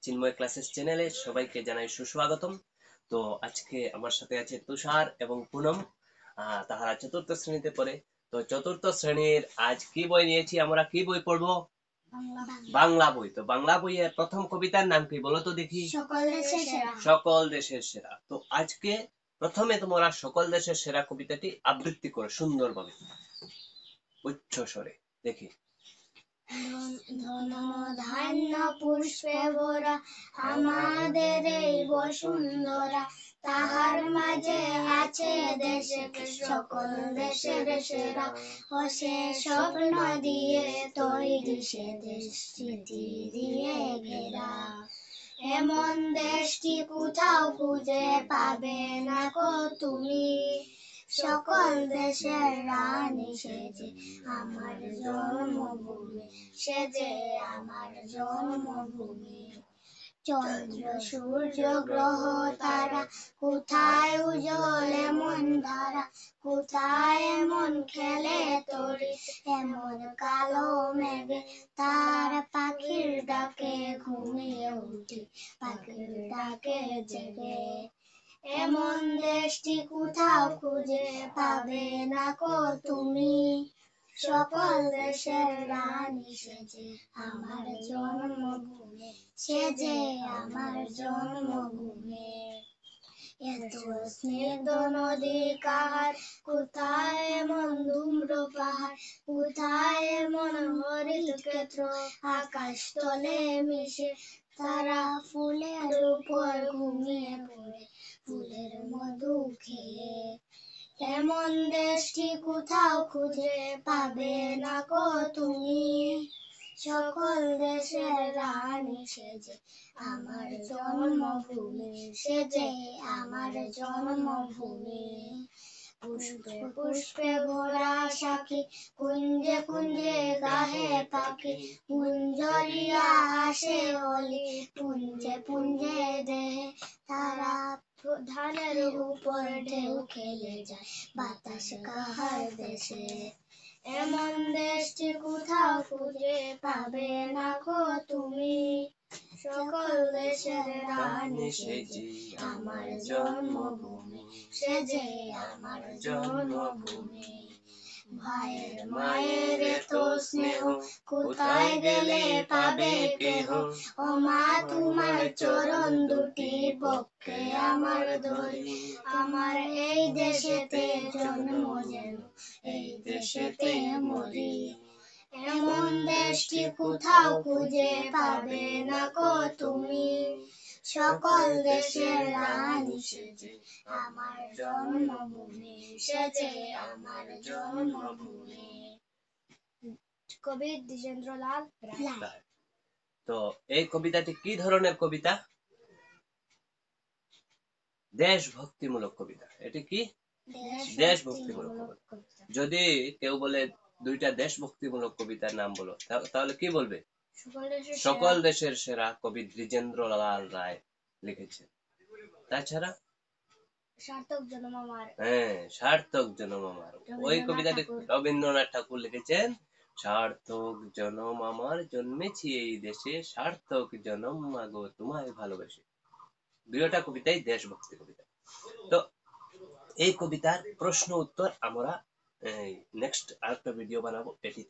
চিন্ময় classes চ্যানেলে সবাইকে জানাই সুস্বাগতম। তো আজকে আমার সাথে আছে তুষার এবং পুনম। তাহারা চতুর্থ শ্রেণীতে পড়ে। তো চতুর্থ শ্রেণীর আজ কি বই নিয়েছি, আমরা কি বই পড়বো? বাংলা বই। তো বাংলা বইয়ের প্রথম কবিতার নাম কি বলো তো দেখি? সকল দেশের সেরা। তো আজকে প্রথমে তোমরা সকল দেশের সেরা কবিতাটি আবৃত্তি করো সুন্দরভাবে, উচ্চ স্বরে। দেখি। ধন ধান্য পুষ্পে ভরা আমাদের এই বসুন্ধরা, তাহার মাঝে আছে দেশে সকল দেশের সেরা। ও সে স্বপ্ন দিয়ে তৈরি সে দেশ স্মৃতি দিয়ে ঘেরা। এমন দেশটি কোথাও খুঁজে পাবে না কো তুমি, সকল দেশের রানী সেজে আমার জন্মভূমি, সেজে আমার জন্মভূমি। চন্দ্র সূর্য গ্রহ তারা কোথায় উজ্জ্বল এমন ধারা, কোথায় এমন খেলে তরি এমন কালো মেঘে, তার পাখির ডাকে ঘুমিয়ে উঠি পাখির ডাকে জেগে। এমন দেশটি কোথাও খুঁজে পাবে না কো তুমি, সকল দেশের রানী সেজে আমার জন্মভূমি, সেজে আমার জন্মভূমি। এত স্নিগ্ধ নদী কাহার, কোথায় এমন ধূম্র পাহাড়, কোথায় এমন হরিত ক্ষেত্র আকাশ তলে মিশে, তারা ফুলের উপর ঘুমিয়ে পড়ে ফুলের মধু খেয়ে। এমন দেশটি কোথাও খুঁজে পাবে না কো তুমি, সকল দেশের রানী সেজে আমার জন্মভূমি, সেজে আমার জন্মভূমি। পুষ্পে পুষ্পে ভরা সাখী কুঞ্জে কুঞ্জে গাহে পাখি, কুঞ্জরিয়া আসে অলি পুঞ্জে পুঞ্জে দেহে, তারা ধানের উপর ঢেউ খেলে যায় বাতাস কাহার দেশে। এমন দেশটি কোথাও খুঁজে পাবে না কো তুমি, সকল দেশের রানী সেজে আমার জন্মভূমি, সেজে আমার জন্মভূমি। ভাইয়ের মায়ের এত স্নেহ কোথায় গেলে পাবে কেহ, ও মা তোমার চরণ দুটি বক্ষে আমার ধরি, আমার এই দেশেতে জন্ম যেন এই দেশেতে মরি। এমন দেশটি কোথাও খুঁজে পাবে না কো তুমি, সকল দেশের রানী সেজে আমার জন্মভূমি, সেজে আমার জন্মভূমি। কবি দ্বিজেন্দ্রলাল রায়। তো এই কবিতাটি কি ধরনের কবিতা? দেশভক্তিমূলক কবিতা। এটি কি? দেশভক্তিমূলক কবিতা। যদি কেউ বলে দুইটা দেশভক্তিমূলক কবিতার নাম বলো, তাহলে কি বলবে? সকল দেশের সেরা কবি দ্বিজেন্দ্রলাল রায় লিখেছেন। তাছাড়া সার্থক জনম আমার, সার্থক জনম আমার, ওই কবিতাটি রবীন্দ্রনাথ ঠাকুর লিখেছেন। সার্থক জনম আমার জন্মেছি এই দেশে, সার্থক জনম মাগো তোমায় ভালোবেসে। দুইটা কবিতাই দেশভক্তি কবিতা। তো এই কবিতার প্রশ্ন উত্তর আমরা নেক্সট আরেকটা ভিডিও বানাবো এটিতে।